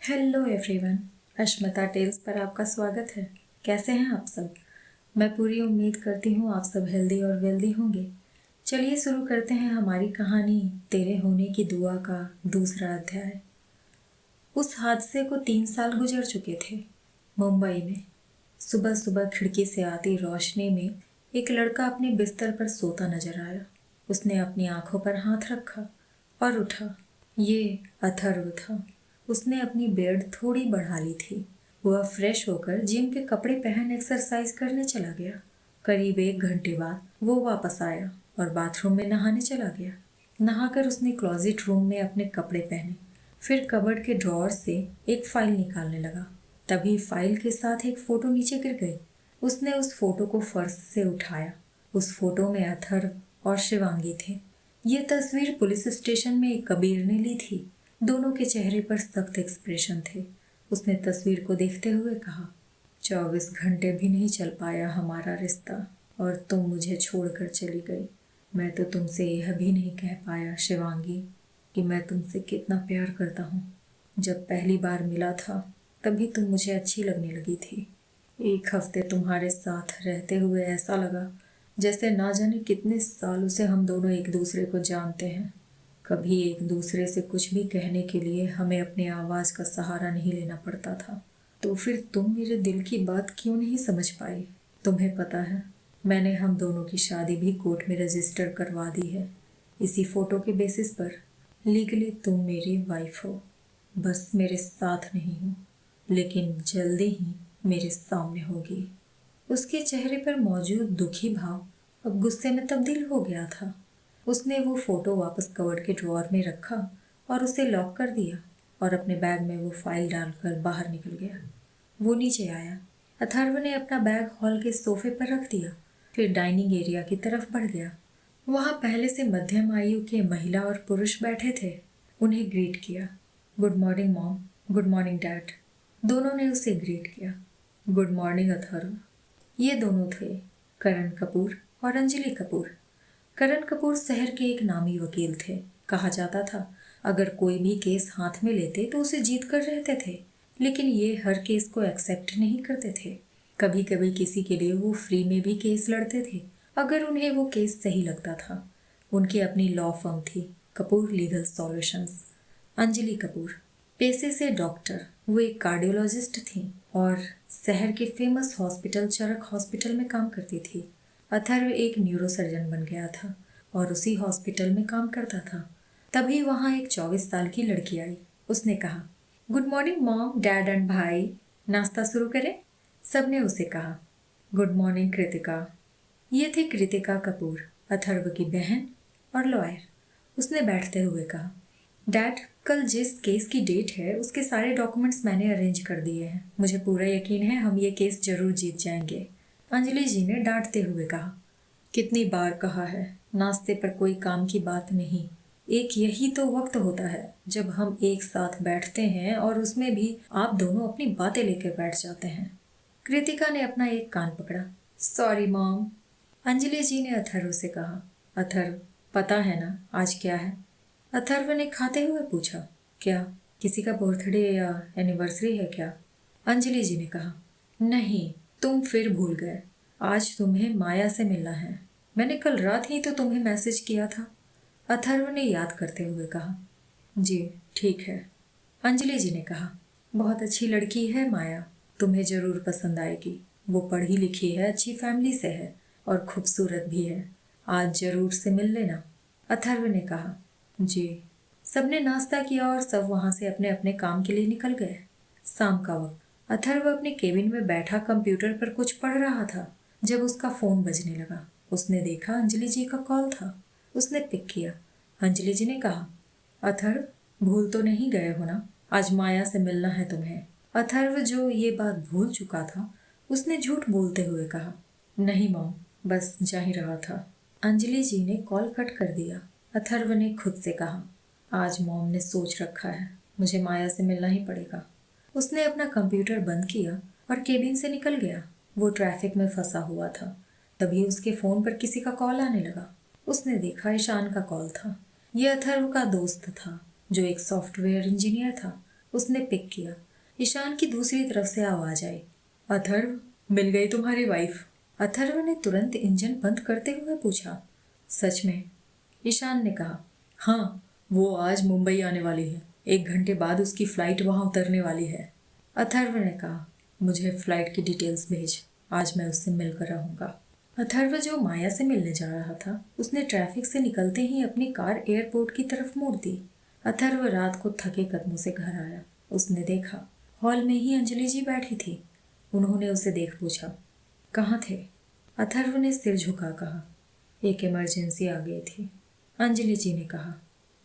Hello everyone, Ashmita tales पर आपका स्वागत है। कैसे हैं आप सब? मैं पूरी उम्मीद करती हूँ आप सब हेल्दी और वेल्दी होंगे। चलिए शुरू करते हैं हमारी कहानी तेरे होने की दुआ का दूसरा अध्याय। उस हादसे को 3 साल गुजर चुके थे। मुंबई में सुबह सुबह खिड़की से आती रोशनी में एक लड़का अपने बिस्तर पर सोता नजर आया। उसने अपनी आंखों पर हाथ रखा और उठा। ये अथर्व था। उसने अपनी बेड थोड़ी बढ़ा ली थी। वह फ्रेश होकर जिम के कपड़े पहन एक्सरसाइज करने चला गया। करीब 1 घंटे बाद वो वापस आया और बाथरूम में नहाने चला गया। नहाकर उसने क्लोजेट रूम में अपने कपड़े पहने, फिर कबर्ड के ड्रॉअर से एक फाइल निकालने लगा। तभी फाइल के साथ एक फोटो नीचे गिर गई। उसने उस फोटो को फर्श से उठाया। उस फोटो में अथर्व और शिवांगी थे। ये तस्वीर पुलिस स्टेशन में एक कबीर ने ली थी। दोनों के चेहरे पर सख्त एक्सप्रेशन थे। उसने तस्वीर को देखते हुए कहा, 24 घंटे भी नहीं चल पाया हमारा रिश्ता और तुम मुझे छोड़कर चली गई। मैं तो तुमसे यह भी नहीं कह पाया शिवांगी कि मैं तुमसे कितना प्यार करता हूँ। जब पहली बार मिला था तभी तुम मुझे अच्छी लगने लगी थी। 1 हफ्ते तुम्हारे साथ रहते हुए ऐसा लगा जैसे ना जाने कितने सालों से हम दोनों एक दूसरे को जानते हैं। कभी एक दूसरे से कुछ भी कहने के लिए हमें अपने आवाज का सहारा नहीं लेना पड़ता था। तो फिर तुम मेरे दिल की बात क्यों नहीं समझ पाई? तुम्हें पता है, मैंने हम दोनों की शादी भी कोर्ट में रजिस्टर करवा दी है, इसी फोटो के बेसिस पर। लीगली तुम मेरी वाइफ हो। बस मेरे साथ नहीं हो, लेकिन जल्दी ही मेरे सामने होगी। उसके चेहरे पर मौजूद दुखी भाव अब गुस्से में तब्दील हो गया था। उसने वो फोटो वापस कवर्ड के ड्रॉअर में रखा और उसे लॉक कर दिया और अपने बैग में वो फाइल डालकर बाहर निकल गया। वो नीचे आया। अथर्व ने अपना बैग हॉल के सोफे पर रख दिया, फिर डाइनिंग एरिया की तरफ बढ़ गया। वहां पहले से मध्यम आयु के महिला और पुरुष बैठे थे। उन्हें ग्रीट किया। Good morning mom, good morning dad. दोनों ने उसे ग्रीट किया। Good morning Atharva. ये दोनों थे करण कपूर और अंजलि कपूर। करण कपूर शहर के एक नामी वकील थे। कहा जाता था अगर कोई भी केस हाथ में लेते तो उसे जीत कर रहते थे, लेकिन ये हर केस को एक्सेप्ट नहीं करते थे। कभी कभी किसी के लिए वो फ्री में भी केस लड़ते थे अगर उन्हें वो केस सही लगता था। उनकी अपनी लॉ फर्म थी, कपूर लीगल सॉल्यूशंस। अंजलि कपूर पेशे से डॉक्टर, वो एक कार्डियोलॉजिस्ट थी और शहर के फेमस हॉस्पिटल चरक हॉस्पिटल में काम करती थी। अथर्व एक न्यूरोसर्जन बन गया था और उसी हॉस्पिटल में काम करता था। तभी वहां एक 24 साल की लड़की आई। उसने कहा, good morning mom, dad and भाई, नाश्ता शुरू करें? सबने उसे कहा, गुड मॉर्निंग कृतिका। ये थी कृतिका कपूर, अथर्व की बहन और लॉयर। उसने बैठते हुए कहा, डैड, कल जिस केस की डेट है उसके सारे डॉक्यूमेंट्स मैंने अरेंज कर दिए हैं। मुझे पूरा यकीन है हम ये केस जरूर जीत जाएंगे। अंजलि जी ने डांटते हुए कहा, कितनी बार कहा है, नाश्ते पर कोई काम की बात नहीं। एक यही तो वक्त होता है जब हम एक साथ बैठते हैं और उसमें भी आप दोनों अपनी बातें लेकर बैठ जाते हैं। कृतिका ने अपना एक कान पकड़ा। Sorry mom. अंजलि जी ने अथर्व से कहा, अथर्व, पता है ना आज क्या है? अथर्व ने खाते हुए पूछा, क्या किसी का बर्थडे या एनिवर्सरी है क्या? अंजलि जी ने कहा, नहीं, तुम फिर भूल गए। आज तुम्हें माया से मिलना है। मैंने कल रात ही तो तुम्हें मैसेज किया था। अथर्व ने याद करते हुए कहा, जी ठीक है। अंजलि जी ने कहा, बहुत अच्छी लड़की है माया, तुम्हें जरूर पसंद आएगी। वो पढ़ी लिखी है, अच्छी फैमिली से है और खूबसूरत भी है। आज जरूर से मिल लेना। अथर्व ने कहा, जी। सबने नाश्ता किया और सब वहां से अपने अपने काम के लिए निकल गए। शाम का वक्त। अथर्व अपने केबिन में बैठा कंप्यूटर पर कुछ पढ़ रहा था जब उसका फोन बजने लगा। उसने देखा अंजलि जी का कॉल था। उसने पिक किया। अंजलि जी ने कहा, अथर्व, भूल तो नहीं गए हो ना? आज माया से मिलना है तुम्हें। अथर्व, जो ये बात भूल चुका था, उसने झूठ बोलते हुए कहा, नहीं मॉम, बस जा ही रहा था। अंजलि जी ने कॉल कट कर दिया। अथर्व ने खुद से कहा, आज मॉम ने सोच रखा है, मुझे माया से मिलना ही पड़ेगा। उसने अपना कंप्यूटर बंद किया और केबिन से निकल गया। वो ट्रैफिक में फंसा हुआ था। तभी उसके फोन पर किसी का कॉल आने लगा। उसने देखा ईशान का कॉल था। यह अथर्व का दोस्त था जो एक सॉफ्टवेयर इंजीनियर था। उसने पिक किया। ईशान की दूसरी तरफ से आवाज आई, अथर्व, मिल गई तुम्हारी वाइफ? अथर्व ने तुरंत इंजन बंद करते हुए पूछा, सच में? ईशान ने कहा, हाँ, वो आज मुंबई आने वाली है। 1 घंटे बाद उसकी फ्लाइट वहां उतरने वाली है। अथर्व ने कहा, मुझे फ्लाइट की डिटेल्स भेज, आज मैं उससे मिलकर रहूंगा। अथर्व जो माया से मिलने जा रहा था, उसने ट्रैफिक से निकलते ही अपनी कार एयरपोर्ट की तरफ मोड़ दी। अथर्व रात को थके कदमों से घर आया। उसने देखा, हॉल में ही अंजलि जी बैठी थी। उन्होंने उसे देख पूछा, कहाँ थे? अथर्व ने सिर झुका कहा, एक इमरजेंसी आ गई थी। अंजलि जी ने कहा,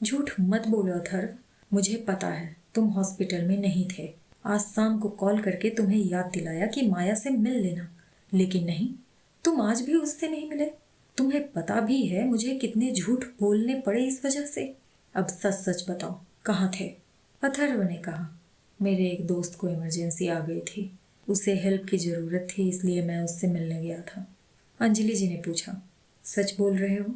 झूठ मत बोलो अथर्व, मुझे पता है तुम हॉस्पिटल में नहीं थे। आज शाम को कॉल करके तुम्हें याद दिलाया कि माया से मिल लेना, लेकिन नहीं, तुम आज भी उससे नहीं मिले। तुम्हें पता भी है मुझे कितने झूठ बोलने पड़े इस वजह से। अब सच सच बताओ, कहाँ थे? अथर्व ने कहा, मेरे एक दोस्त को इमरजेंसी आ गई थी, उसे हेल्प की ज़रूरत थी, इसलिए मैं उससे मिलने गया था। अंजलि जी ने पूछा, सच बोल रहे हो?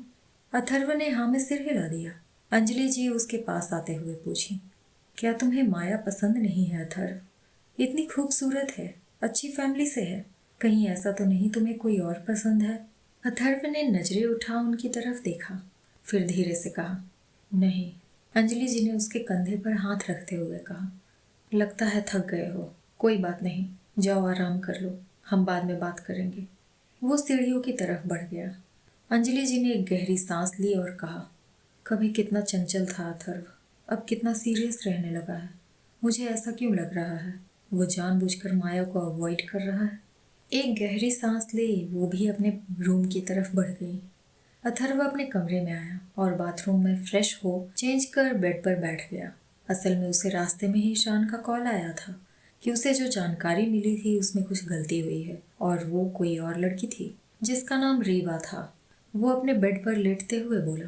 अथर्व ने हाँ में सिर हिला दिया। अंजलि जी उसके पास आते हुए पूछी, क्या तुम्हें माया पसंद नहीं है अथर्व? इतनी खूबसूरत है, अच्छी फैमिली से है, कहीं ऐसा तो नहीं तुम्हें कोई और पसंद है? अथर्व ने नजरें उठा उनकी तरफ देखा, फिर धीरे से कहा, नहीं। अंजलि जी ने उसके कंधे पर हाथ रखते हुए कहा, लगता है थक गए हो, कोई बात नहीं, जाओ आराम कर लो, हम बाद में बात करेंगे। वो सीढ़ियों की तरफ बढ़ गया। अंजलि जी ने एक गहरी सांस ली और कहा, कभी कितना चंचल था अथर्व, अब कितना सीरियस रहने लगा है। मुझे ऐसा क्यों लग रहा है वो जानबूझकर माया को अवॉइड कर रहा है? एक गहरी सांस ले वो भी अपने रूम की तरफ बढ़ गई। अथर्व अपने कमरे में आया और बाथरूम में फ्रेश हो चेंज कर बेड पर बैठ गया। असल में उसे रास्ते में ही ईशान का कॉल आया था कि उसे जो जानकारी मिली थी उसमें कुछ गलती हुई है और वो कोई और लड़की थी जिसका नाम रीवा था। वो अपने बेड पर लेटते हुए बोला,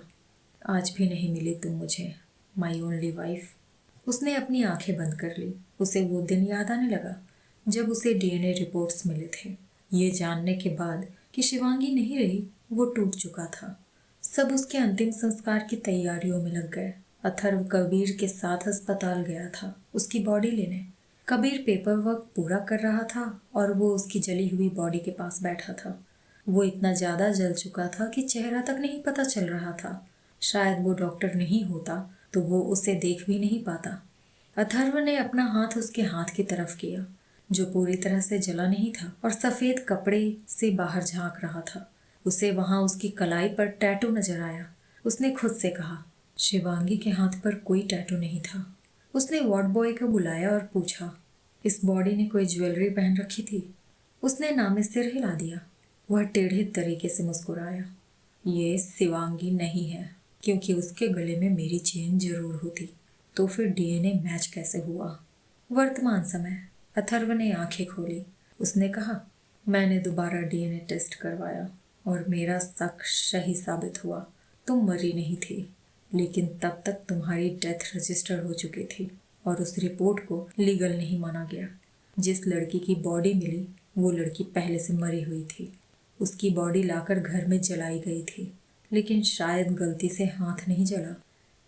आज भी नहीं मिली तुम मुझे, माई ओनली वाइफ। उसने अपनी आंखें बंद कर ली। उसे वो दिन याद आने लगा जब उसे डीएनए रिपोर्ट्स मिले थे। ये जानने के बाद कि शिवांगी नहीं रही, वो टूट चुका था। सब उसके अंतिम संस्कार की तैयारियों में लग गए। अथर्व कबीर के साथ अस्पताल गया था उसकी बॉडी लेने। कबीर पेपर वर्क पूरा कर रहा था और वो उसकी जली हुई बॉडी के पास बैठा था। वो इतना ज़्यादा जल चुका था कि चेहरा तक नहीं पता चल रहा था। शायद वो डॉक्टर नहीं होता तो वो उसे देख भी नहीं पाता। अथर्व ने अपना हाथ उसके हाथ की तरफ किया जो पूरी तरह से जला नहीं था और सफ़ेद कपड़े से बाहर झांक रहा था। उसे वहां उसकी कलाई पर टैटू नजर आया। उसने खुद से कहा, शिवांगी के हाथ पर कोई टैटू नहीं था। उसने वार्ड बॉय को बुलाया और पूछा, इस बॉडी ने कोई ज्वेलरी पहन रखी थी? उसने नामे सिर हिला दिया। वह टेढ़े तरीके से मुस्कुराया, ये शिवांगी नहीं है, क्योंकि उसके गले में मेरी चेन जरूर होती। तो फिर डीएनए मैच कैसे हुआ? वर्तमान समय। अथर्व ने आंखें खोली। उसने कहा, मैंने दोबारा डीएनए टेस्ट करवाया और मेरा शक सही साबित हुआ। तुम मरी नहीं थी, लेकिन तब तक तुम्हारी डेथ रजिस्टर हो चुकी थी और उस रिपोर्ट को लीगल नहीं माना गया। जिस लड़की की बॉडी मिली वो लड़की पहले से मरी हुई थी। उसकी बॉडी लाकर घर में जलाई गई थी, लेकिन शायद गलती से हाथ नहीं जला।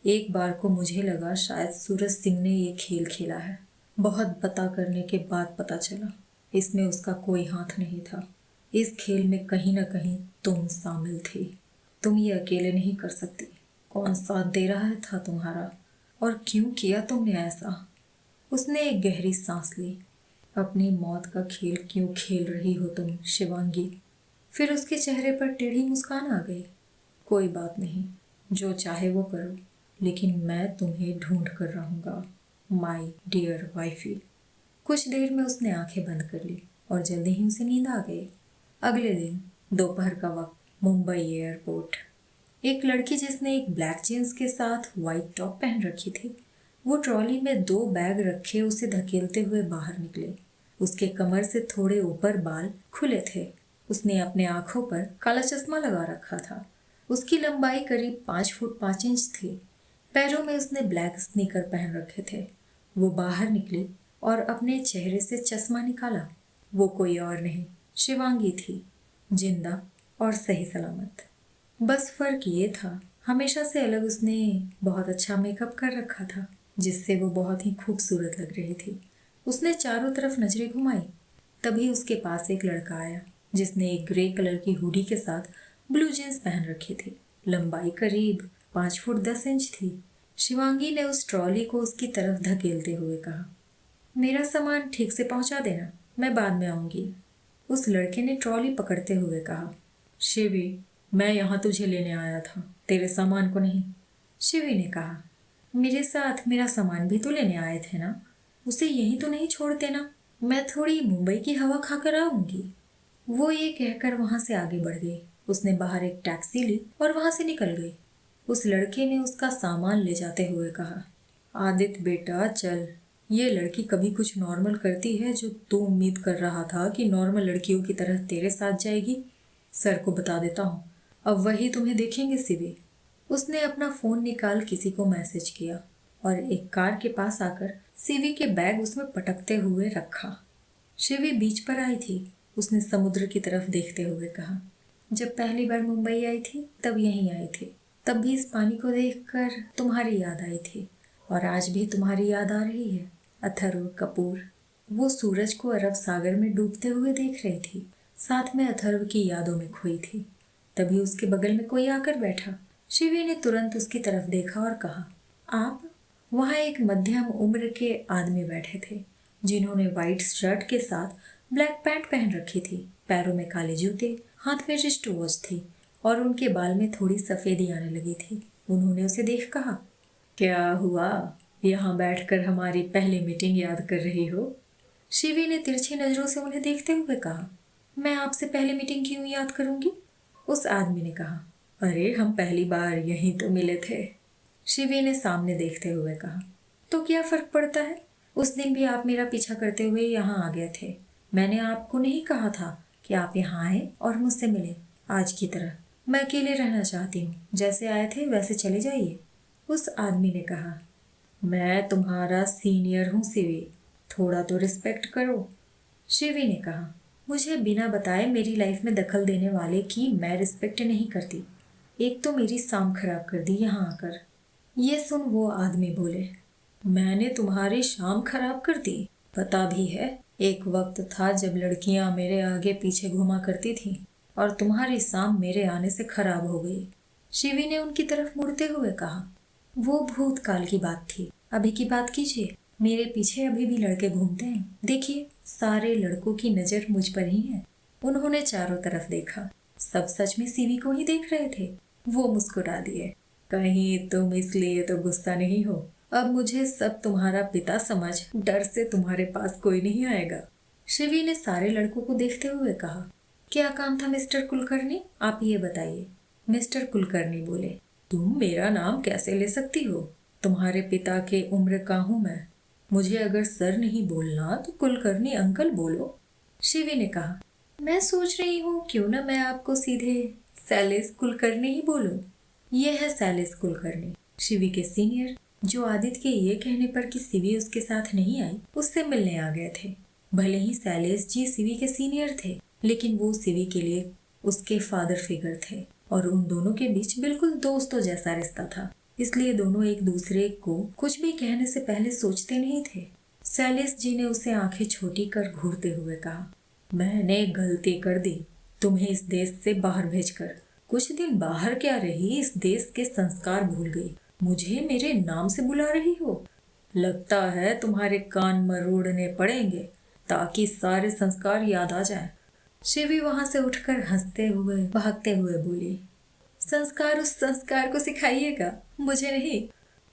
एक बार को मुझे लगा शायद सूरज सिंह ने ये खेल खेला है। बहुत पता करने के बाद पता चला इसमें उसका कोई हाथ नहीं था। इस खेल में कहीं ना कहीं तुम शामिल थी। तुम ये अकेले नहीं कर सकती। कौन साथ दे रहा था तुम्हारा, और क्यों किया तुमने ऐसा? उसने एक गहरी सांस ली। अपनी मौत का खेल क्यों खेल रही हो तुम शिवांगी? फिर उसके चेहरे पर टेढ़ी मुस्कान आ गई। कोई बात नहीं, जो चाहे वो करो, लेकिन मैं तुम्हें ढूंढ कर रहूंगा, माई डियर वाइफी। कुछ देर में उसने आंखें बंद कर ली और जल्दी ही उसे नींद आ गई। अगले दिन दोपहर का वक्त, मुंबई एयरपोर्ट। एक लड़की जिसने एक ब्लैक जींस के साथ वाइट टॉप पहन रखी थी, वो ट्रॉली में 2 बैग रखे उसे धकेलते हुए बाहर निकले। उसके कमर से थोड़े ऊपर बाल खुले थे। उसने अपने आंखों पर काला चश्मा लगा रखा था। उसकी लंबाई करीब 5 फुट 5 इंच थी। पैरों में उसने ब्लैक स्नीकर पहन रखे थे। वो बाहर निकली और अपने चेहरे से चश्मा निकाला। वो कोई और नहीं, शिवांगी थी, जिंदा और सही सलामत। बस फर्क ये था, हमेशा से अलग उसने बहुत अच्छा मेकअप कर रखा था। जिससे वो बहुत ही खूबसूरत लग रही थी। उसने चारों तरफ नजरें घुमाई। तभी उसके पास एक लड़का आया जिसने एक ग्रे कलर की हुडी के साथ ब्लू जींस पहन रखी थी। लंबाई करीब 5 फुट 10 इंच थी। शिवांगी ने उस ट्रॉली को उसकी तरफ धकेलते हुए कहा, मेरा सामान ठीक से पहुंचा देना, मैं बाद में आऊंगी। उस लड़के ने ट्रॉली पकड़ते हुए कहा, शिवी, मैं यहाँ तुझे लेने आया था, तेरे सामान को नहीं। शिवी ने कहा, मेरे साथ मेरा सामान भी तो लेने आए थे ना, उसे यहीं तो नहीं छोड़ देना, मैं थोड़ी मुंबई की हवा खाकर आऊंगी। वो ये कहकर वहां से आगे बढ़ गई। उसने बाहर एक टैक्सी ली और वहां से निकल गई। उस लड़के ने उसका सामान ले जाते हुए कहा, आदित्य बेटा चल, ये लड़की कभी कुछ नॉर्मल करती है जो तू उम्मीद कर रहा था कि नॉर्मल लड़कियों की तरह तेरे साथ जाएगी। सर को बता देता हूँ, अब वही तुम्हें देखेंगे सिवी। उसने अपना फोन निकाल किसी को मैसेज किया और एक कार के पास आकर सिवी के बैग उसमें पटकते हुए रखा। शिवी बीच पर आई थी। उसने समुद्र की तरफ देखते हुए कहा, जब पहली बार मुंबई आई थी तब यहीं आई थी, तब भी इस पानी को देखकर तुम्हारी याद आई थी और आज भी तुम्हारी याद आ रही है, अथर्व कपूर। वो सूरज को अरब सागर में डूबते हुए देख रही थी, साथ में अथर्व की यादों में खोई थी। तभी उसके बगल में कोई आकर बैठा। शिवी ने तुरंत उसकी तरफ देखा और कहा, आप? वहां एक मध्यम उम्र के आदमी बैठे थे जिन्होंने व्हाइट शर्ट के साथ ब्लैक पैंट पहन रखी थी, पैरों में काले जूते, हाथ में रिस्ट वॉच थी और उनके बाल में थोड़ी सफेदी आने लगी थी। उन्होंने उसे देख कहा, क्या हुआ, यहाँ बैठकर हमारी पहली मीटिंग याद कर रही हो? शिवी ने तिरछी नजरों से उन्हें देखते हुए कहा, मैं आपसे पहली मीटिंग क्यों याद करूंगी? उस आदमी ने कहा, अरे हम पहली बार यहीं तो मिले थे। शिवी ने सामने देखते हुए कहा, तो क्या फर्क पड़ता है, उस दिन भी आप मेरा पीछा करते हुए यहाँ आ गए थे। मैंने आपको नहीं कहा था कि आप यहाँ आए और मुझसे मिले? आज की तरह मैं अकेले रहना चाहती हूँ, जैसे आए थे वैसे चले जाइए। उस आदमी ने कहा, मैं तुम्हारा सीनियर हूँ शिवी, थोड़ा तो रिस्पेक्ट करो। शिवी ने कहा, मुझे बिना बताए मेरी लाइफ में दखल देने वाले की मैं रिस्पेक्ट नहीं करती। एक तो मेरी शाम खराब कर दी यहाँ आकर। ये सुन वो आदमी बोले, मैंने तुम्हारी शाम खराब कर दी? पता भी है, एक वक्त था जब लड़कियां मेरे आगे पीछे घुमा करती थीं और तुम्हारी शाम मेरे आने से खराब हो गई। शिवी ने उनकी तरफ मुड़ते हुए कहा, वो भूतकाल की बात थी, अभी की बात कीजिए। मेरे पीछे अभी भी लड़के घूमते हैं, देखिए सारे लड़कों की नजर मुझ पर ही है। उन्होंने चारों तरफ देखा, सब सच में शिवी को ही देख रहे थे। वो मुस्कुरा दिए, कहीं तुम इसलिए तो गुस्सा नहीं हो? अब मुझे सब तुम्हारा पिता समझ डर से तुम्हारे पास कोई नहीं आएगा। शिवी ने सारे लड़कों को देखते हुए कहा, क्या काम था मिस्टर कुलकर्णी, आप ये बताइए। मिस्टर कुलकर्णी बोले, तुम मेरा नाम कैसे ले सकती हो? तुम्हारे पिता के उम्र का हूं मैं। मुझे अगर सर नहीं बोलना तो कुलकर्णी अंकल बोलो। शिवी ने कहा, मैं सोच रही हूँ क्यों ना मैं आपको सीधे शैलेश कुलकर्णी ही बोलूं। ये है शैलेश कुलकर्णी, शिवी के सीनियर, जो आदित्य के ये कहने पर कि शिवी उसके साथ नहीं आई उससे मिलने आ गए थे। भले ही शैलेश जी शिवी के सीनियर थे, लेकिन वो शिवी के लिए उसके फादर फिगर थे और उन दोनों के बीच बिल्कुल दोस्तों जैसा रिश्ता था। इसलिए दोनों एक दूसरे को कुछ भी कहने से पहले सोचते नहीं थे। शैलेश जी ने उसे आंखें छोटी कर घूरते हुए कहा, मैंने गलती कर दी तुम्हें इस देश से बाहर भेजकर। कुछ दिन बाहर क्या रही, इस देश के संस्कार भूल गई। मुझे मेरे नाम से बुला रही हो? लगता है तुम्हारे कान मरोड़ने पड़ेंगे ताकि सारे संस्कार याद आ जाएं। शिवी वहां से उठकर हंसते हुए भागते हुए बोली, संस्कार उस संस्कार को सिखाइएगा, मुझे नहीं।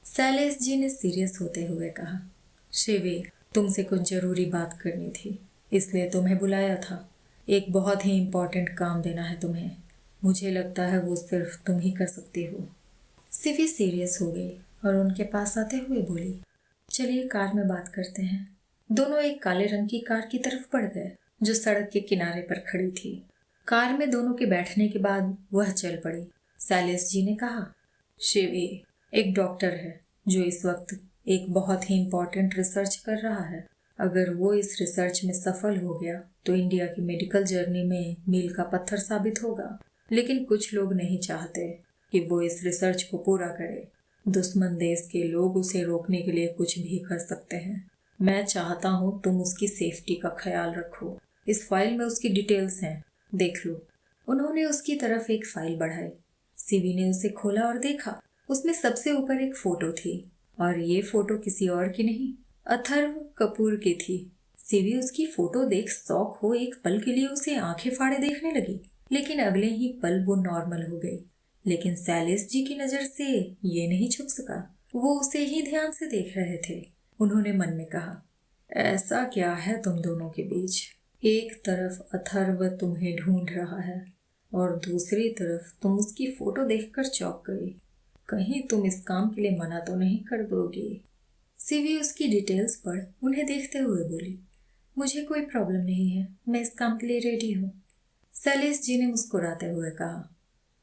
शैलेश जी ने सीरियस होते हुए कहा, शिवी, तुमसे कुछ जरूरी बात करनी थी, इसलिए तुम्हें बुलाया था। एक बहुत ही इम्पोर्टेंट काम देना है तुम्हें। मुझे लगता है वो सिर्फ तुम ही कर सकती हो। सिवी सीरियस हो गई और उनके पास आते हुए बोली, चलिए कार में बात करते हैं। दोनों एक काले रंग की कार की तरफ बढ़ गए जो सड़क के किनारे पर खड़ी थी। कार में दोनों के बैठने के बाद वह चल पड़ी। शैलेश जी ने कहा, शिवी एक डॉक्टर है जो इस वक्त एक बहुत ही इम्पोर्टेंट रिसर्च कर रहा है। अगर वो इस रिसर्च में सफल हो गया तो इंडिया की मेडिकल जर्नी में मील का पत्थर साबित होगा। लेकिन कुछ लोग नहीं चाहते कि वो इस रिसर्च को पूरा करे। दुश्मन देश के लोग उसे रोकने के लिए कुछ भी कर सकते हैं। मैं चाहता हूँ तुम उसकी सेफ्टी का ख्याल रखो। इस फाइल में उसकी डिटेल्स हैं, देख लो। उन्होंने उसकी तरफ एक फाइल बढ़ाई। सीवी ने उसे खोला और देखा। उसमें सबसे ऊपर एक फोटो थी, और ये फोटो किसी और की नहीं, अथर्व कपूर की थी। सीवी उसकी फोटो देख शौक हो एक पल के लिए उसे आंखें फाड़े देखने लगी, लेकिन अगले ही पल वो नॉर्मल हो गई। लेकिन शैलेश जी की नजर से ये नहीं छुप सका। वो उसे ही ध्यान से देख रहे थे। उन्होंने मन में कहा, ऐसा क्या है तुम दोनों के बीच? एक तरफ अथर्व तुम्हें ढूंढ रहा है और दूसरी तरफ तुम उसकी फोटो देखकर चौंक गई। कहीं तुम इस काम के लिए मना तो नहीं कर दोगी? सीवी उसकी डिटेल्स पढ़ उन्हें देखते हुए बोली, मुझे कोई प्रॉब्लम नहीं है, मैं इस काम के लिए रेडी हूँ। शैलेश जी ने मुस्कुराते हुए कहा,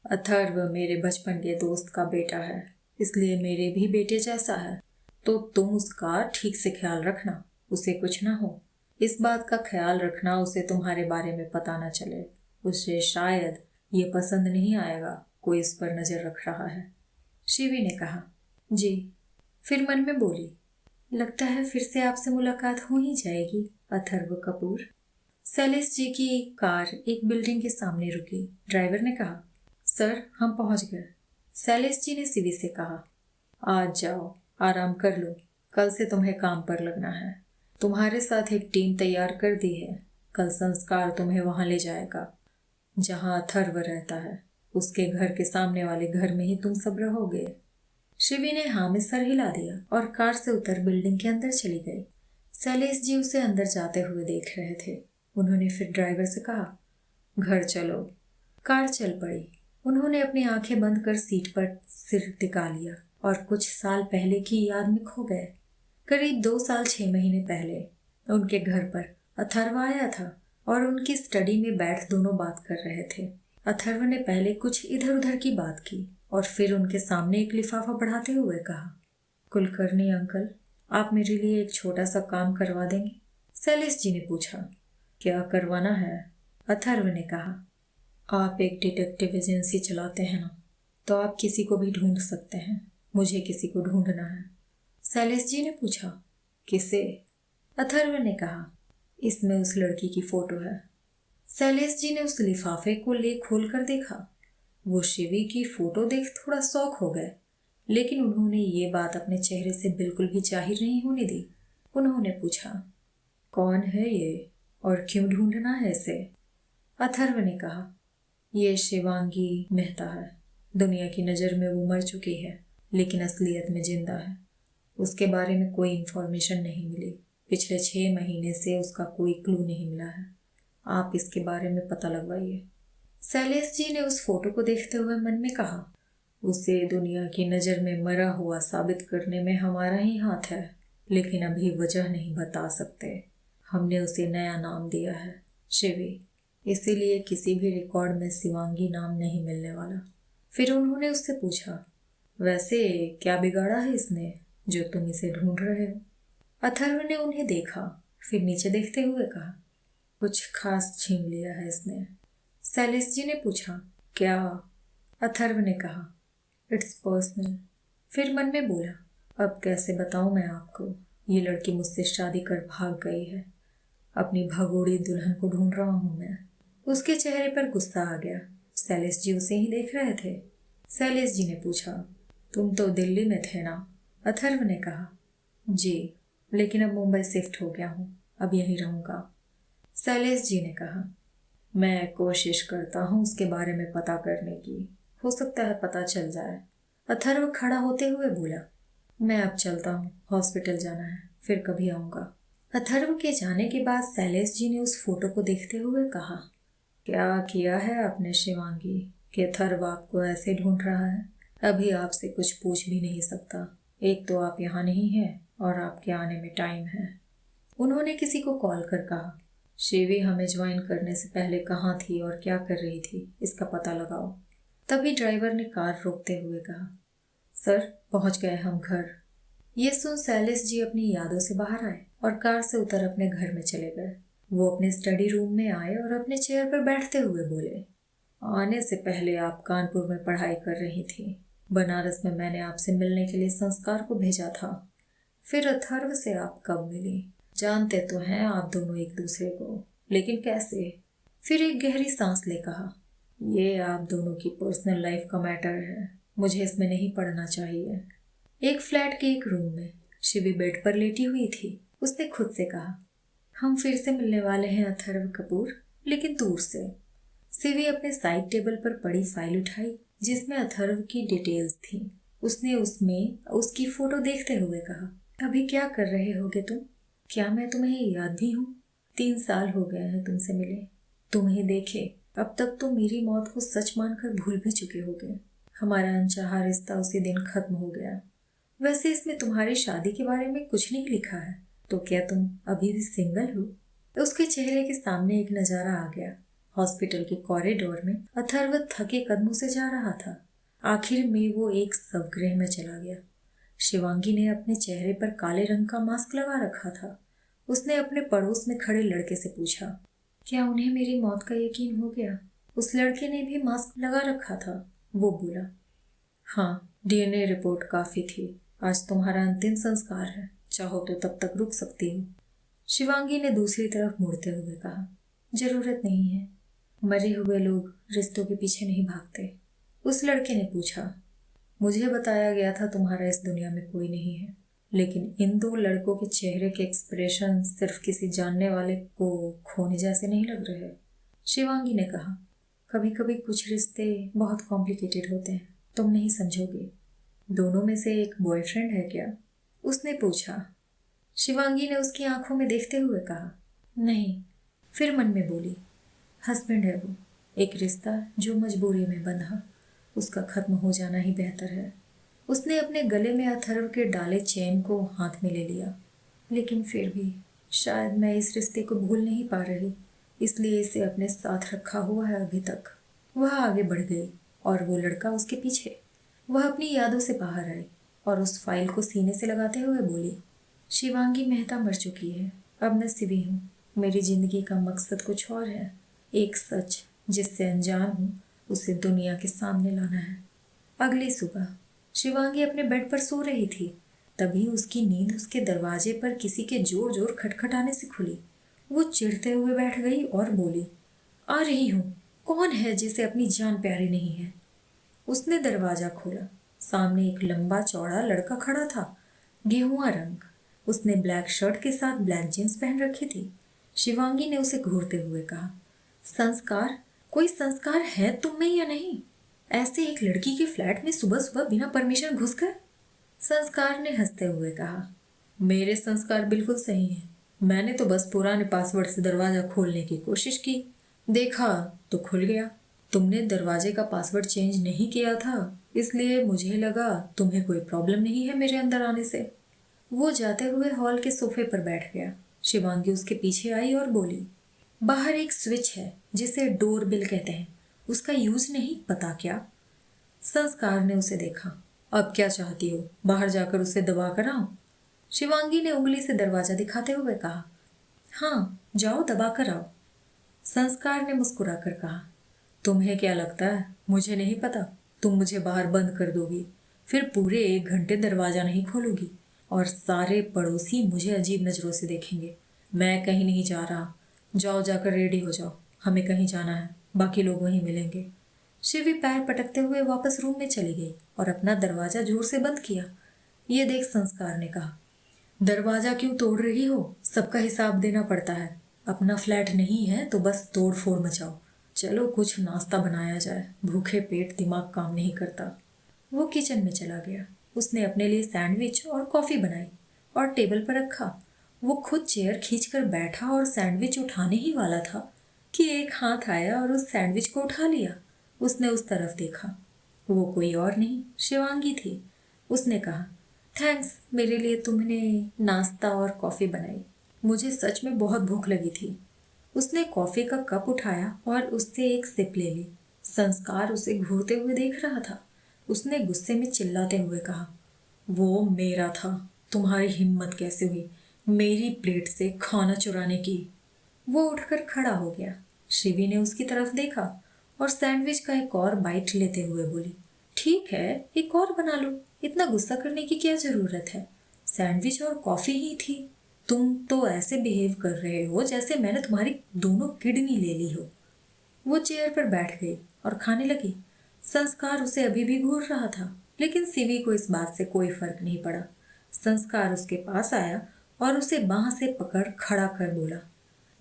अथर्व मेरे बचपन के दोस्त का बेटा है, इसलिए मेरे भी बेटे जैसा है। तो तुम उसका ठीक से ख्याल रखना, उसे कुछ ना हो। इस बात का ख्याल रखना उसे तुम्हारे बारे में पता ना चले। उसे शायद ये पसंद नहीं आएगा कोई इस पर नजर रख रहा है। शिवी ने कहा, जी। फिर मन में बोली, लगता है फिर से आपसे मुलाकात हो ही जाएगी अथर्व कपूर। शैलेश जी की कार एक बिल्डिंग के सामने रुकी। ड्राइवर ने कहा, सर हम पहुंच गए। शैलेश जी ने सीवी से कहा, आज जाओ, आराम कर लो, कल से तुम्हें काम पर लगना है। तुम्हारे साथ एक टीम तैयार कर दी है। कल संस्कार तुम्हें वहां ले जाएगा जहां अथर्व रहता है। उसके घर के सामने वाले घर में ही तुम सब रहोगे। शिवी ने हाँ में सर हिला दिया और कार से उतर बिल्डिंग के अंदर चली गई। शैलेश जी उसे अंदर जाते हुए देख रहे थे। उन्होंने फिर ड्राइवर से कहा, घर चलो। कार चल पड़ी। उन्होंने अपनी आंखें बंद कर सीट पर सिर टिका लिया और कुछ साल पहले की याद में खो गए। करीब 2 साल 6 महीने पहले उनके घर पर अथर्व आया था और उनकी स्टडी में बैठ दोनों बात कर रहे थे। अथर्व ने पहले कुछ इधर उधर की बात की और फिर उनके सामने एक लिफाफा बढ़ाते हुए कहा, कुलकर्णी अंकल, आप मेरे लिए एक छोटा सा काम करवा देंगे? शैलेश जी ने पूछा, क्या करवाना है? अथर्व ने कहा, आप एक डिटेक्टिव एजेंसी चलाते हैं ना, तो आप किसी को भी ढूंढ सकते हैं। मुझे किसी को ढूंढना है। शैलेश जी ने पूछा, किसे? अथर्व ने कहा, इसमें उस लड़की की फोटो है। शैलेश जी ने उस लिफाफे को ले खोल कर देखा। वो शिवी की फोटो देख थोड़ा शौक हो गए, लेकिन उन्होंने ये बात अपने चेहरे से बिल्कुल भी जाहिर नहीं होने दी। उन्होंने पूछा, कौन है ये और क्यों ढूंढना है इसे? अथर्व ने कहा, ये शिवांगी मेहता है। दुनिया की नज़र में वो मर चुकी है, लेकिन असलियत में जिंदा है। उसके बारे में कोई इन्फॉर्मेशन नहीं मिली। पिछले 6 महीने से उसका कोई क्लू नहीं मिला है। आप इसके बारे में पता लगवाइए। शैलेश जी ने उस फोटो को देखते हुए मन में कहा, उसे दुनिया की नज़र में मरा हुआ साबित करने में हमारा ही हाथ है, लेकिन अभी वजह नहीं बता सकते। हमने उसे नया नाम दिया है, शिवी, इसीलिए किसी भी रिकॉर्ड में शिवांगी नाम नहीं मिलने वाला। फिर उन्होंने उससे पूछा, वैसे क्या बिगाड़ा है इसने जो तुम इसे ढूंढ रहे हो? अथर्व ने उन्हें देखा, फिर नीचे देखते हुए कहा, कुछ खास छीन लिया है इसने। शैलेश जी ने पूछा, क्या? अथर्व ने कहा, इट्स पर्सनल। फिर मन में बोला, अब कैसे बताऊं मैं आपको, ये लड़की मुझसे शादी कर भाग गई है। अपनी भगोड़ी दुल्हन को ढूंढ रहा हूं मैं। उसके चेहरे पर गुस्सा आ गया। शैलेश जी उसे ही देख रहे थे। शैलेश जी ने पूछा, तुम तो दिल्ली में थे ना? अथर्व ने कहा, जी, लेकिन अब मुंबई शिफ्ट हो गया हूँ, अब यहीं रहूंगा। शैलेश जी ने कहा, मैं कोशिश करता हूँ उसके बारे में पता करने की, हो सकता है पता चल जाए। अथर्व खड़ा होते हुए बोला, मैं अब चलता हूँ, हॉस्पिटल जाना है, फिर कभी आऊँगा। अथर्व के जाने के बाद शैलेश जी ने उस फोटो को देखते हुए कहा, क्या किया है आपने शिवांगी कि अथर्व आपको ऐसे ढूंढ रहा है? अभी आपसे कुछ पूछ भी नहीं सकता। एक तो आप यहाँ नहीं हैं और आपके आने में टाइम है। उन्होंने किसी को कॉल कर कहा, शिवी हमें ज्वाइन करने से पहले कहाँ थी और क्या कर रही थी, इसका पता लगाओ। तभी ड्राइवर ने कार रोकते हुए कहा, सर पहुंच गए हम घर। ये सुन शैलेश जी अपनी यादों से बाहर आए और कार से उतर अपने घर में चले गए। वो अपने स्टडी रूम में आए और अपने चेयर पर बैठते हुए बोले, आने से पहले आप कानपुर में पढ़ाई कर रही थी, बनारस में मैंने आपसे मिलने के लिए संस्कार को भेजा था। फिर अथर्व से आप कब मिली? जानते तो हैं आप दोनों एक दूसरे को, लेकिन कैसे? फिर एक गहरी सांस ले कहा, ये आप दोनों की पर्सनल लाइफ का मैटर है, मुझे इसमें नहीं पड़ना चाहिए। एक फ्लैट के एक रूम में शिवी बेड पर लेटी हुई थी। उसने खुद से कहा, हम फिर से मिलने वाले हैं अथर्व कपूर, लेकिन दूर से। शिवी अपने साइड टेबल पर पड़ी फाइल उठाई जिसमें अथर्व की डिटेल्स थी। उसने उसमें उसकी फोटो देखते हुए कहा, अभी क्या कर रहे होगे तुम? क्या मैं तुम्हें याद भी हूँ? 3 साल हो गए हैं तुमसे मिले, तुम्हें देखे। अब तक तो मेरी मौत को सच मानकर भूल भी चुके होगे। हमारा अनचाहा रिश्ता उसी दिन खत्म हो गया। वैसे इसमें तुम्हारी शादी के बारे में कुछ नहीं लिखा है, तो क्या तुम अभी भी सिंगल हो? उसके चेहरे के सामने एक नजारा आ गया। हॉस्पिटल के कॉरिडोर में अथर्व थके कदमों से जा रहा था। आखिर में वो एक शवगृह में चला गया। शिवांगी ने अपने चेहरे पर काले रंग का मास्क लगा रखा था। उसने अपने पड़ोस में खड़े लड़के से पूछा, क्या उन्हें मेरी मौत का यकीन हो गया? उस लड़के ने भी मास्क लगा रखा था। वो बोला, हाँ, डीएनए रिपोर्ट काफी थी। आज तुम्हारा अंतिम संस्कार है, चाहो तो तब तक रुक सकती हो। शिवांगी ने दूसरी तरफ मुड़ते हुए कहा, जरूरत नहीं है, मरे हुए लोग रिश्तों के पीछे नहीं भागते। उस लड़के ने पूछा, मुझे बताया गया था तुम्हारा इस दुनिया में कोई नहीं है, लेकिन इन 2 लड़कों के चेहरे के एक्सप्रेशन सिर्फ किसी जानने वाले को खोने जैसे नहीं लग रहे। शिवांगी ने कहा, कभी कभी कुछ रिश्ते बहुत कॉम्प्लिकेटेड होते हैं, तुम नहीं समझोगे। दोनों में से एक बॉयफ्रेंड है क्या? उसने पूछा। शिवांगी ने उसकी आंखों में देखते हुए कहा, नहीं। फिर मन में बोली, हस्बैंड है वो, एक रिश्ता जो मजबूरी में बंधा, उसका खत्म हो जाना ही बेहतर है। उसने अपने गले में अथर्व के डाले चेन को हाथ में ले लिया। लेकिन फिर भी शायद मैं इस रिश्ते को भूल नहीं पा रही, इसलिए इसे अपने साथ रखा हुआ है अभी तक। वह आगे बढ़ गई और वो लड़का उसके पीछे। वह अपनी यादों से बाहर आई और उस फाइल को सीने से लगाते हुए बोली, शिवांगी मेहता मर चुकी है, अब मैं सिवी हूँ। मेरी जिंदगी का मकसद कुछ और है, एक सच जिससे अनजान हूँ उसे दुनिया के सामने लाना है। अगली सुबह शिवांगी अपने बेड पर सो रही थी, तभी उसकी नींद उसके दरवाजे पर किसी के जोर जोर खटखटाने से खुली। वो चिढ़ते हुए बैठ गई और बोली, आ रही हूँ, कौन है जिसे अपनी जान प्यारी नहीं है? उसने दरवाजा खोला। सामने एक लंबा चौड़ा लड़का खड़ा था, गेहुआ रंग। उसने ब्लैक शर्ट के साथ ब्लैक जींस पहन रखी थी। शिवांगी ने उसे घूरते हुए कहा, संस्कार, कोई संस्कार है तुम में या नहीं? ऐसे एक लड़की के फ्लैट में सुबह सुबह बिना परमिशन घुस कर? संस्कार ने हंसते हुए कहा, मेरे संस्कार बिल्कुल सही हैं। मैंने तो बस पुराने पासवर्ड से दरवाजा खोलने की कोशिश की, देखा तो खुल गया। तुमने दरवाजे का पासवर्ड चेंज नहीं किया था, इसलिए मुझे लगा तुम्हें कोई प्रॉब्लम नहीं है मेरे अंदर आने से। वो जाते हुए हॉल के सोफे पर बैठ गया। शिवांगी उसके पीछे आई और बोली, बाहर एक स्विच है जिसे डोर बेल कहते हैं, उसका यूज नहीं पता क्या? संस्कार ने उसे देखा, अब क्या चाहती हो, बाहर जाकर उसे दबा कर आओ? शिवांगी ने उंगली से दरवाजा दिखाते हुए कहा, हाँ, जाओ दबा कर आओ। संस्कार ने मुस्कुरा कर कहा, तुम्हें क्या लगता है मुझे नहीं पता? तुम मुझे बाहर बंद कर दोगी, फिर पूरे 1 घंटे दरवाजा नहीं खोलोगी और सारे पड़ोसी मुझे अजीब नजरों से देखेंगे। मैं कहीं नहीं जा रहा, जाओ जाकर रेडी हो जाओ, हमें कहीं जाना है, बाकी लोग वहीं मिलेंगे। शिवी पैर पटकते हुए वापस रूम में चली गई और अपना दरवाजा जोर से बंद किया। ये देख संस्कार ने कहा, दरवाजा क्यों तोड़ रही हो? सबका हिसाब देना पड़ता है। अपना फ्लैट नहीं है तो बस तोड़ फोड़ मचाओ। चलो कुछ नाश्ता बनाया जाए, भूखे पेट दिमाग काम नहीं करता। वो किचन में चला गया। उसने अपने लिए सैंडविच और कॉफी बनाई और टेबल पर रखा। वो खुद चेयर खींचकर बैठा और सैंडविच उठाने ही वाला था कि एक हाथ आया और उस सैंडविच को उठा लिया। उसने उस तरफ देखा, वो कोई और नहीं, शिवांगी थी। उसने कहा, थैंक्स, मेरे लिए तुमने नाश्ता और कॉफ़ी बनाई, मुझे सच में बहुत भूख लगी थी। उसने कॉफ़ी का कप उठाया और उससे एक सिप ले ली। संस्कार उसे घूरते हुए देख रहा था। उसने गुस्से में चिल्लाते हुए कहा, वो मेरा था, तुम्हारी हिम्मत कैसे हुई मेरी प्लेट से खाना चुराने की? वो उठकर खड़ा हो गया। शिवी ने उसकी तरफ देखा और सैंडविच का एक और बाइट लेते हुए बोली, ठीक है, एक और बना लो, इतना गुस्सा करने की क्या जरूरत है, सैंडविच और कॉफी ही थी। तुम तो ऐसे बिहेव कर रहे हो जैसे मैंने तुम्हारी दोनों किडनी ले ली हो। वो चेयर पर बैठ गई और खाने लगी। संस्कार उसे अभी भी घूर रहा था, लेकिन सीवी को इस बात से कोई फर्क नहीं पड़ा। संस्कार उसके पास आया और उसे बांह से पकड़ खड़ा कर बोला,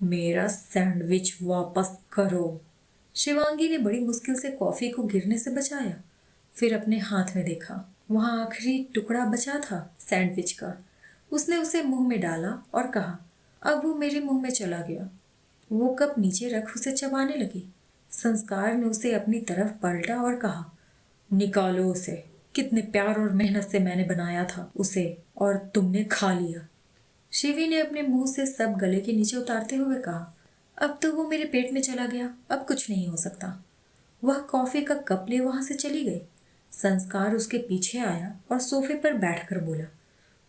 मेरा सैंडविच वापस करो। शिवांगी ने बड़ी मुश्किल से कॉफी को गिरने से बचाया। फिर अपने हाथ में देखा, वहां आखिरी टुकड़ा बचा था सैंडविच का। उसने उसे मुंह में डाला और कहा, अब वो मेरे मुंह में चला गया। वो कप नीचे रख उसे चबाने लगी। संस्कार ने उसे अपनी तरफ पलटा और कहा, निकालो उसे, कितने प्यार और मेहनत से मैंने बनाया था उसे और तुमने खा लिया। शिवी ने अपने मुंह से सब गले के नीचे उतारते हुए कहा, अब तो वो मेरे पेट में चला गया, अब कुछ नहीं हो सकता। वह कॉफी का कप ले वहां से चली गई। संस्कार उसके पीछे आया और सोफे पर बैठकर बोला,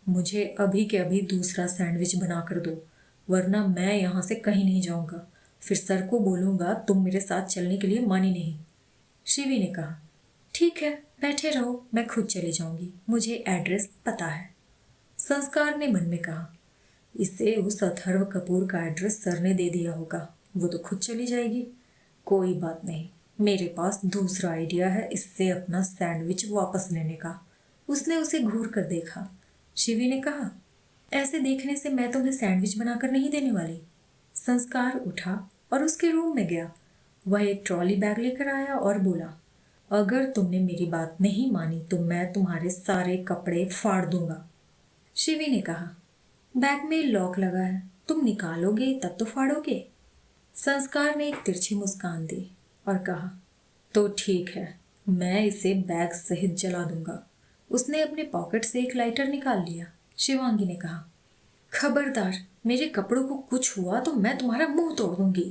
मुझे अभी के अभी दूसरा सैंडविच बना कर दो, वरना मैं यहाँ से कहीं नहीं जाऊंगा। फिर सर को बोलूंगा तुम मेरे साथ चलने के लिए मानी नहीं। शिवी ने कहा, ठीक है, बैठे रहो, मैं खुद चली जाऊंगी, मुझे एड्रेस पता है। संस्कार ने मन में कहा, इसे उस अथर्व कपूर का एड्रेस सर ने दे दिया होगा, वो तो खुद चली जाएगी। कोई बात नहीं, मेरे पास दूसरा आइडिया है इससे अपना सैंडविच वापस लेने का। उसने उसे घूर कर देखा। शिवी ने कहा, ऐसे देखने से मैं तुम्हें सैंडविच बनाकर नहीं देने वाली। संस्कार उठा और उसके रूम में गया। वह एक ट्रॉली बैग लेकर आया और बोला, अगर तुमने मेरी बात नहीं मानी तो मैं तुम्हारे सारे कपड़े फाड़ दूंगा। शिवी ने कहा, बैग में लॉक लगा है, तुम निकालोगे तब तो फाड़ोगे। संस्कार ने एक तिरछी मुस्कान दी और कहा, तो ठीक है, मैं इसे बैग सहित जला दूंगा। उसने अपने पॉकेट से एक लाइटर निकाल लिया। शिवांगी ने कहा, खबरदार, मेरे कपड़ों को कुछ हुआ तो मैं तुम्हारा मुंह तोड़ दूंगी।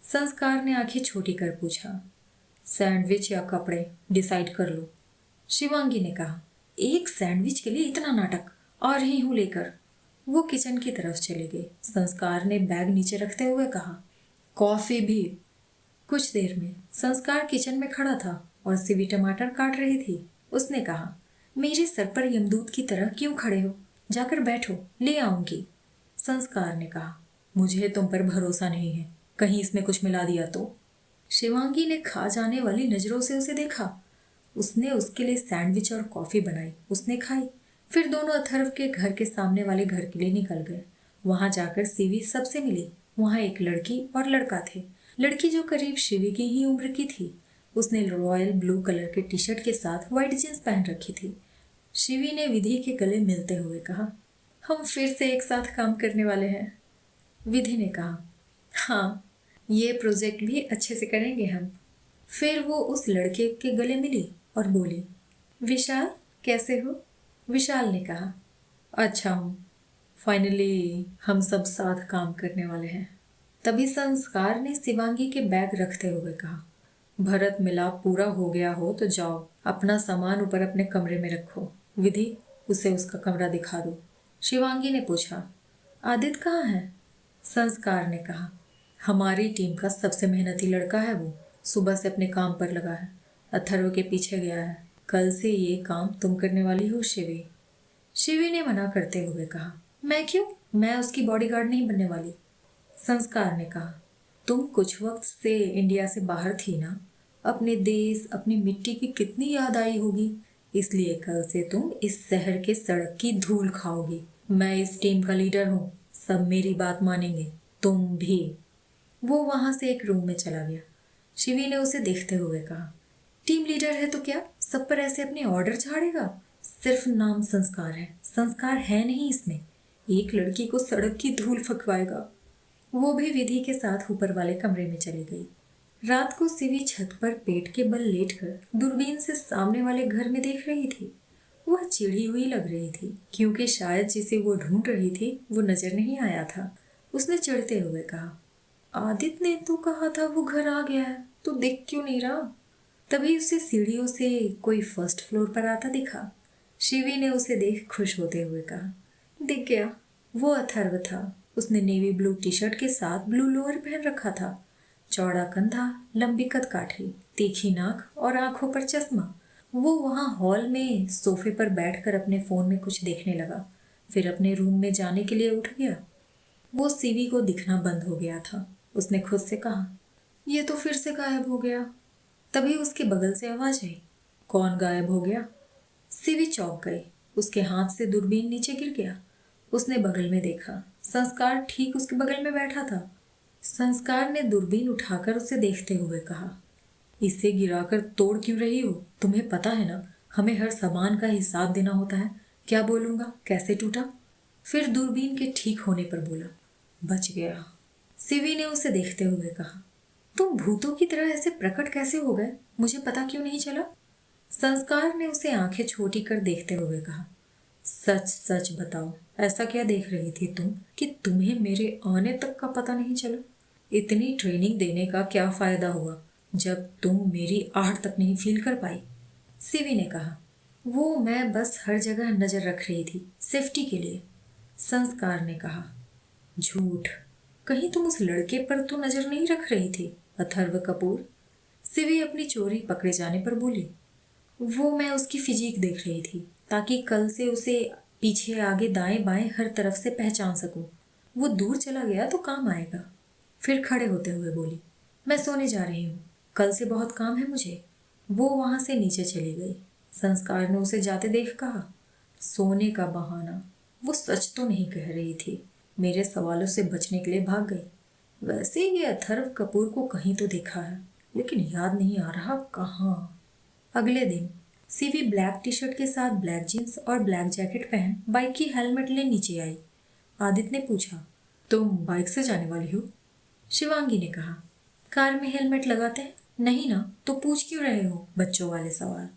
संस्कार ने आंखें छोटी कर पूछा, सैंडविच या कपड़े, डिसाइड कर लो। शिवांगी ने कहा, एक सैंडविच के लिए इतना नाटक, आ रही हूं लेकर। वो किचन की तरफ चले गए। संस्कार ने बैग नीचे रखते हुए कहा, कॉफी भी। कुछ देर में संस्कार किचन में खड़ा था और सिवी टमाटर काट रही थी। उसने कहा, मेरे सर पर यमदूत की तरह क्यों खड़े हो, जाकर बैठो, ले आऊंगी। संस्कार ने कहा, मुझे तुम पर भरोसा नहीं है, कहीं इसमें कुछ मिला दिया तो। शिवांगी ने खा जाने वाली नजरों से उसे देखा। उसने उसके लिए सैंडविच और कॉफी बनाई, उसने खाई। फिर दोनों अथर्व के घर के सामने वाले घर के लिए निकल गए। वहां जाकर सीवी सबसे मिली। वहां एक लड़की और लड़का थे। लड़की जो करीब शिवी की ही उम्र की थी। उसने रॉयल ब्लू कलर के टी शर्ट के साथ व्हाइट जींस पहन रखी थी। शिवी ने विधि के गले मिलते हुए कहा, हम फिर से एक साथ काम करने वाले हैं। विधि ने कहा, हाँ, ये प्रोजेक्ट भी अच्छे से करेंगे हम। फिर वो उस लड़के के गले मिली और बोली, विशाल, कैसे हो? विशाल ने कहा, अच्छा हूँ, फाइनली हम सब साथ काम करने वाले हैं। तभी संस्कार ने शिवांगी के बैग रखते हुए कहा, भरत मिलाप पूरा हो गया हो तो जाओ, अपना सामान ऊपर अपने कमरे में रखो। विधि, उसे उसका कमरा दिखा दो। शिवांगी ने पूछा, आदित्य कहाँ है? संस्कार ने कहा, हमारी टीम का सबसे मेहनती लड़का है वो, सुबह से अपने काम पर लगा है, अथर्व के पीछे गया है। कल से ये काम तुम करने वाली हो शिवी। शिवी ने मना करते हुए कहा, मैं क्यों, मैं उसकी बॉडीगार्ड नहीं बनने वाली। संस्कार ने कहा, तुम कुछ वक्त से इंडिया से बाहर थी ना, अपने देश, अपनी मिट्टी की कितनी याद आई होगी, इसलिए कल से तुम इस शहर के सड़क की धूल खाओगी। मैं इस टीम का लीडर हूँ, सब मेरी बात मानेंगे, तुम भी। वो वहां से एक रूम में चला गया। शिवी ने उसे देखते हुए कहा, टीम लीडर है तो क्या सब पर ऐसे अपने ऑर्डर झाड़ेगा? सिर्फ नाम संस्कार है, संस्कार है नहीं इसमें। एक लड़की को सड़क की धूल फकवाएगा। वो भी विधि के साथ ऊपर वाले कमरे में चली गई। रात को सिवी छत पर पेट के बल लेटकर दूरबीन से सामने वाले घर में देख रही थी। वह चिढ़ी हुई लग रही थी, क्योंकि शायद जिसे वो ढूंढ रही थी वो नजर नहीं आया था। उसने चिढ़ते हुए कहा, आदित्य ने तो कहा था वो घर आ गया है, तो दिख क्यों नहीं रहा? तभी उसे सीढ़ियों से कोई फर्स्ट फ्लोर पर आता दिखा। शिवी ने उसे देख खुश होते हुए कहा, दिख गया। वो अथर्व था। उसने नेवी ब्लू टी शर्ट के साथ ब्लू लोअर पहन रखा था। चौड़ा कंधा, लंबी कद काठी, तीखी नाक और आंखों पर चश्मा। वो वहाँ हॉल में सोफे पर बैठकर अपने फ़ोन में कुछ देखने लगा, फिर अपने रूम में जाने के लिए उठ गया। वो सीवी को दिखना बंद हो गया था। उसने खुद से कहा, ये तो फिर से गायब हो गया। तभी उसके बगल से आवाज आई, कौन गायब हो गया? सीवी चौंक गई। उसके हाथ से दूरबीन नीचे गिर गया। उसने बगल में देखा, संस्कार ठीक उसके बगल में बैठा था। संस्कार ने दूरबीन उठाकर उसे देखते हुए कहा, इसे गिराकर तोड़ क्यों रही हो? तुम्हें पता है ना, हमें हर सामान का हिसाब देना होता है। क्या बोलूंगा, कैसे टूटा? फिर दूरबीन के ठीक होने पर बोला, बच गया। सिवी ने उसे देखते हुए कहा, तुम भूतों की तरह ऐसे प्रकट कैसे हो गए? मुझे पता क्यों नहीं चला? संस्कार ने उसे आंखें छोटी कर देखते हुए कहा, सच सच बताओ, ऐसा क्या देख रही थी तुम कि तुम्हें मेरे आने तक का पता नहीं चला? इतनी ट्रेनिंग देने का क्या फायदा हुआ जब तुम मेरी आहट तक नहीं फील कर पाई? सिवी ने कहा, वो मैं बस हर जगह नजर रख रही थी, सेफ्टी के लिए। संस्कार ने कहा, झूठ, कहीं तुम उस लड़के पर तो नजर नहीं रख रही थी, अथर्व कपूर? सिवी अपनी चोरी पकड़े जाने पर बोली, वो मैं उसकी फिजीक देख रही थी ताकि कल से उसे पीछे आगे दाएं बाएं हर तरफ से पहचान सकूं। वो दूर चला गया तो काम आएगा। फिर खड़े होते हुए बोली, मैं सोने जा रही हूँ, कल से बहुत काम है मुझे। वो वहां से नीचे चली गई। संस्कार ने उसे जाते देख कहा, सोने का बहाना। वो सच तो नहीं कह रही थी, मेरे सवालों से बचने के लिए भाग गई। वैसे ये अथर्व कपूर को कहीं तो देखा है, लेकिन याद नहीं आ रहा कहाँ। अगले दिन सीवी ब्लैक टी शर्ट के साथ ब्लैक जींस और ब्लैक जैकेट पहन बाइक की हेलमेट ले नीचे आई। आदित्य ने पूछा, तुम बाइक से जाने वाली हो? शिवांगी ने कहा, कार में हेलमेट लगाते हैं नहीं ना, तो पूछ क्यों रहे हो बच्चों वाले सवाल?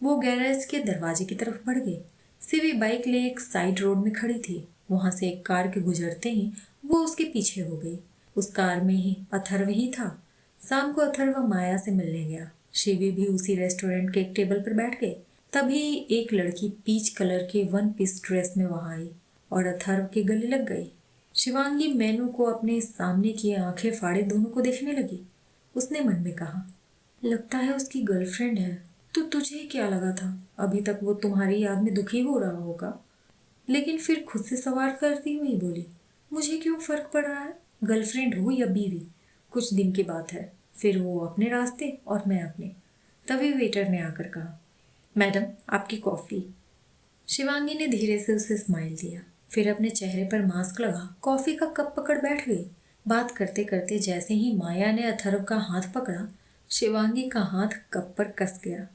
वो गैरेज के दरवाजे की तरफ बढ़ गई। सीवी बाइक ले एक साइड रोड में खड़ी थी। वहां से एक कार के गुजरते ही वो उसके पीछे हो गई। उस कार में ही अथर्व ही था। शाम को अथर्व माया से मिलने गया। शिवी भी उसी रेस्टोरेंट के एक टेबल पर बैठ गई। तभी एक लड़की पीच कलर के वन पीस ड्रेस में वहां आई और अथर्व के गले लग गई। शिवांगी मेनू को अपने सामने किए आंखें फाड़े दोनों को देखने लगी। उसने मन में कहा, लगता है उसकी गर्लफ्रेंड है। तो तुझे क्या लगा था? अभी तक वो तुम्हारी याद में दुखी हो रहा होगा। लेकिन फिर खुद से सवाल करती हुई बोली, मुझे क्यों फर्क पड़ रहा है, गर्लफ्रेंड हो या बीवी? कुछ दिन की बात है, फिर वो अपने रास्ते और मैं अपने। तभी वेटर ने आकर कहा, मैडम आपकी कॉफ़ी। शिवांगी ने धीरे से उसे स्माइल दिया, फिर अपने चेहरे पर मास्क लगा कॉफ़ी का कप पकड़ बैठ गई। बात करते करते जैसे ही माया ने अथर्व का हाथ पकड़ा, शिवांगी का हाथ कप पर कस गया।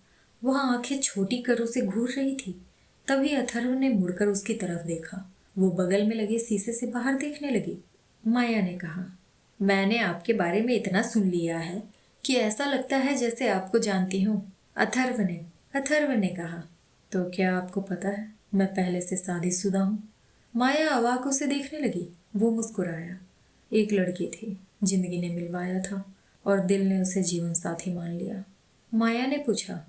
वह आंखें छोटी कर उसे घूर रही थी। तभी अथर्व ने मुड़कर उसकी तरफ देखा। वो बगल में लगे शीशे से बाहर देखने लगी। माया ने कहा, मैंने आपके बारे में इतना सुन लिया है कि ऐसा लगता है जैसे आपको जानती हूँ। अथर्व ने कहा, तो क्या आपको पता है मैं पहले से शादीशुदा हूँ? माया अवाक उसे देखने लगी। वो मुस्कुराया। एक लड़की थी, जिंदगी ने मिलवाया था और दिल ने उसे जीवन साथी मान लिया। माया ने पूछा,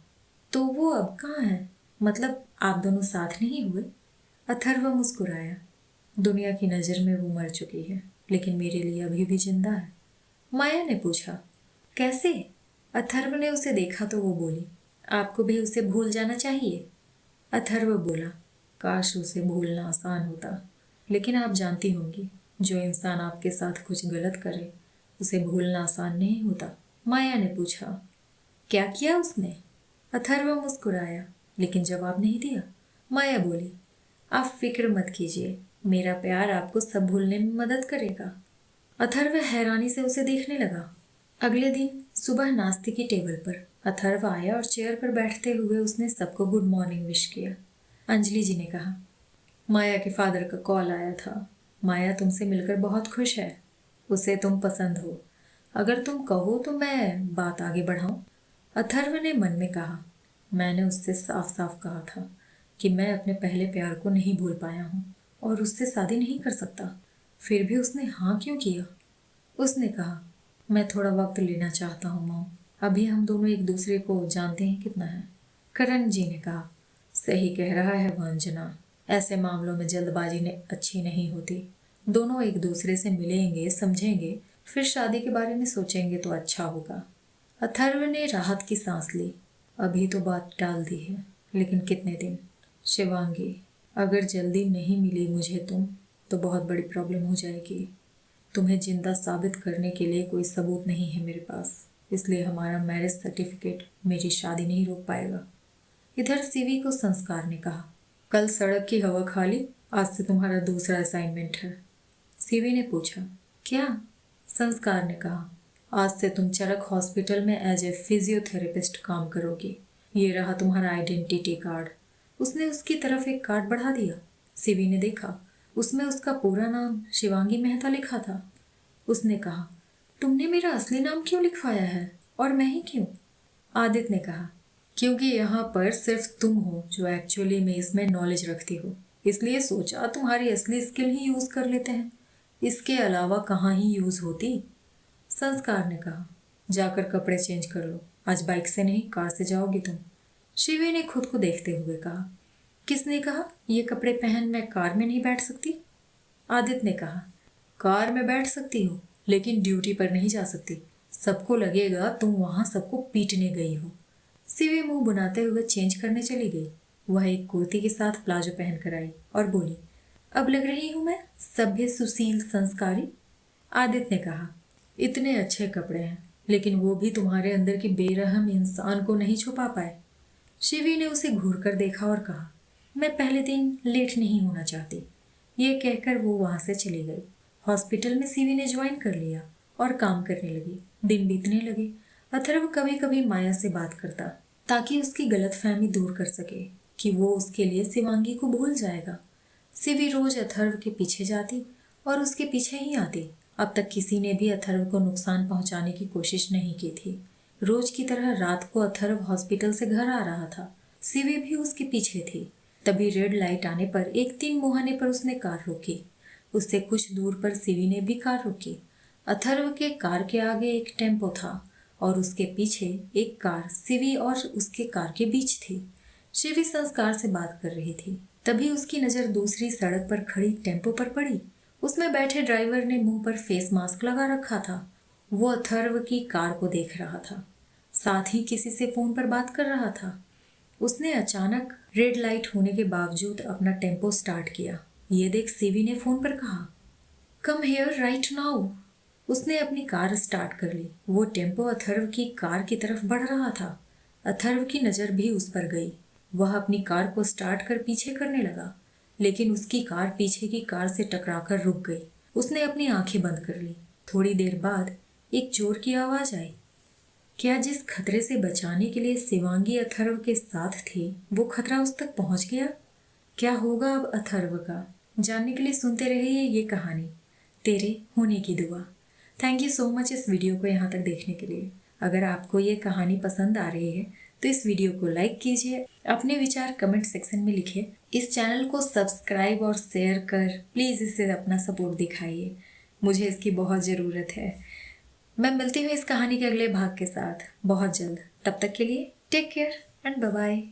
तो वो अब कहाँ है? मतलब आप दोनों साथ नहीं हुए? अथर्व मुस्कुराया। दुनिया की नज़र में वो मर चुकी है, लेकिन मेरे लिए अभी भी जिंदा है। माया ने पूछा, कैसे? अथर्व ने उसे देखा तो वो बोली, आपको भी उसे भूल जाना चाहिए। अथर्व बोला, काश उसे भूलना आसान होता, लेकिन आप जानती होंगी, जो इंसान आपके साथ कुछ गलत करे उसे भूलना आसान नहीं होता। माया ने पूछा, क्या किया उसने? अथर्व मुस्कुराया, लेकिन जवाब नहीं दिया। माया बोली, आप फिक्र मत कीजिए, मेरा प्यार आपको सब भूलने में मदद करेगा। अथर्व हैरानी से उसे देखने लगा। अगले दिन सुबह नाश्ते की टेबल पर अथर्व आया और चेयर पर बैठते हुए उसने सबको गुड मॉर्निंग विश किया। अंजलि जी ने कहा, माया के फादर का कॉल आया था। माया तुमसे मिलकर बहुत खुश है, उसे तुम पसंद हो। अगर तुम कहो तो मैं बात आगे बढ़ाऊं। अथर्व ने मन में कहा, मैंने उससे साफ साफ कहा था कि मैं अपने पहले प्यार को नहीं भूल पाया हूँ और उससे शादी नहीं कर सकता। फिर भी उसने हाँ क्यों किया? उसने कहा, मैं थोड़ा वक्त लेना चाहता हूँ माँ, अभी हम दोनों एक दूसरे को जानते हैं कितना है। करण जी ने कहा, सही कह रहा है वंजना, ऐसे मामलों में जल्दबाजी ने अच्छी नहीं होती। दोनों एक दूसरे से मिलेंगे, समझेंगे, फिर शादी के बारे में सोचेंगे तो अच्छा होगा। अथर्व ने राहत की सांस ली। अभी तो बात टाल दी है, लेकिन कितने दिन? शिवांगी, अगर जल्दी नहीं मिली मुझे तुम तो बहुत बड़ी प्रॉब्लम हो जाएगी। तुम्हें जिंदा साबित करने के लिए कोई सबूत नहीं है मेरे पास, इसलिए हमारा मैरिज सर्टिफिकेट मेरी शादी नहीं रोक पाएगा। इधर सीवी को संस्कार ने कहा, कल सड़क की हवा खा ली, आज से तुम्हारा दूसरा असाइनमेंट है। सीवी ने पूछा, क्या? संस्कार ने कहा, आज से तुम चरक हॉस्पिटल में एज ए फिजियोथेरेपिस्ट काम करोगी। ये रहा तुम्हारा आइडेंटिटी कार्ड। उसने उसकी तरफ एक कार्ड बढ़ा दिया। सीवी ने देखा, उसमें उसका पूरा नाम शिवांगी मेहता लिखा था। उसने कहा, तुमने मेरा असली नाम क्यों लिखवाया है और मैं ही क्यों? आदित्य ने कहा, क्योंकि यहाँ पर सिर्फ तुम हो जो एक्चुअली में इसमें नॉलेज रखती हो, इसलिए सोचा तुम्हारी असली स्किल ही यूज़ कर लेते हैं। इसके अलावा कहाँ ही यूज़ होती। संस्कार ने कहा, जाकर कपड़े चेंज कर लो, आज बाइक से नहीं कार से जाओगी तुम। शिवी ने खुद को देखते हुए कहा, किसने कहा ये कपड़े पहन मैं कार में नहीं बैठ सकती? आदित्य ने कहा, कार में बैठ सकती हो लेकिन ड्यूटी पर नहीं जा सकती, सबको लगेगा तुम वहां सबको पीटने गई हो। शिवी मुंह बनाते हुए चेंज करने चली गई। वह एक कुर्ती के साथ प्लाजो पहन कर आई और बोली, अब लग रही हूं मैं सभ्य सुशील संस्कारी। आदित्य ने कहा, इतने अच्छे कपड़े हैं लेकिन वो भी तुम्हारे अंदर की बेरहम इंसान को नहीं छुपा पाए। शिवी ने उसे घूर कर देखा और कहा, मैं पहले दिन लेट नहीं होना चाहती। ये कहकर वो वहां से चली गई। हॉस्पिटल में शिवी ने ज्वाइन कर लिया और काम करने लगी। दिन बीतने लगे। अथर्व कभी कभी माया से बात करता ताकि उसकी गलतफहमी दूर कर सके कि वो उसके लिए शिवांगी को भूल जाएगा। शिवी रोज अथर्व के पीछे जाती और उसके पीछे ही आती। अब तक किसी ने भी अथर्व को नुकसान पहुंचाने की कोशिश नहीं की थी। रोज की तरह रात को अथर्व हॉस्पिटल से घर आ रहा था। शिवी भी उसके पीछे थी। तभी रेड लाइट आने पर एक तीन मुहाने पर उसने कार रोकी। उससे कुछ दूर पर शिवी ने भी कार रोकी। अथर्व के कार के आगे एक टेम्पो था और उसके पीछे एक कार शिवी और उसके कार के बीच थी। शिवी संस्कार से बात कर रही थी। तभी उसकी नजर दूसरी सड़क पर खड़ी टेम्पो पर पड़ी। उसमें बैठे ड्राइवर ने मुंह पर फेस मास्क लगा रखा था। वो अथर्व की कार को देख रहा था, साथ ही किसी से फोन पर बात कर रहा था। उसने अचानक रेड लाइट होने के बावजूद अपना टेम्पो स्टार्ट किया। ये देख शिवी ने फोन पर कहा, कम हियर राइट नाउ। उसने अपनी कार स्टार्ट कर ली। वो टेम्पो अथर्व की कार की तरफ बढ़ रहा था। अथर्व की नज़र भी उस पर गई। वह अपनी कार को स्टार्ट कर पीछे करने लगा, लेकिन उसकी कार पीछे की कार से टकराकर रुक गई। उसने अपनी आंखें बंद कर ली। थोड़ी देर बाद एक जोर की आवाज़ आई। क्या जिस खतरे से बचाने के लिए शिवांगी अथर्व के साथ थी, वो खतरा उस तक पहुंच गया? क्या होगा अब अथर्व का? जानने के लिए सुनते रहिए ये कहानी तेरे होने की दुआ। थैंक यू सो मच इस वीडियो को यहाँ तक देखने के लिए। अगर आपको ये कहानी पसंद आ रही है तो इस वीडियो को लाइक कीजिए, अपने विचार कमेंट सेक्शन में लिखिए। इस चैनल को सब्सक्राइब और शेयर कर प्लीज़ इससे अपना सपोर्ट दिखाइए, मुझे इसकी बहुत ज़रूरत है। मैं मिलती हूँ इस कहानी के अगले भाग के साथ बहुत जल्द। तब तक के लिए take care and bye bye.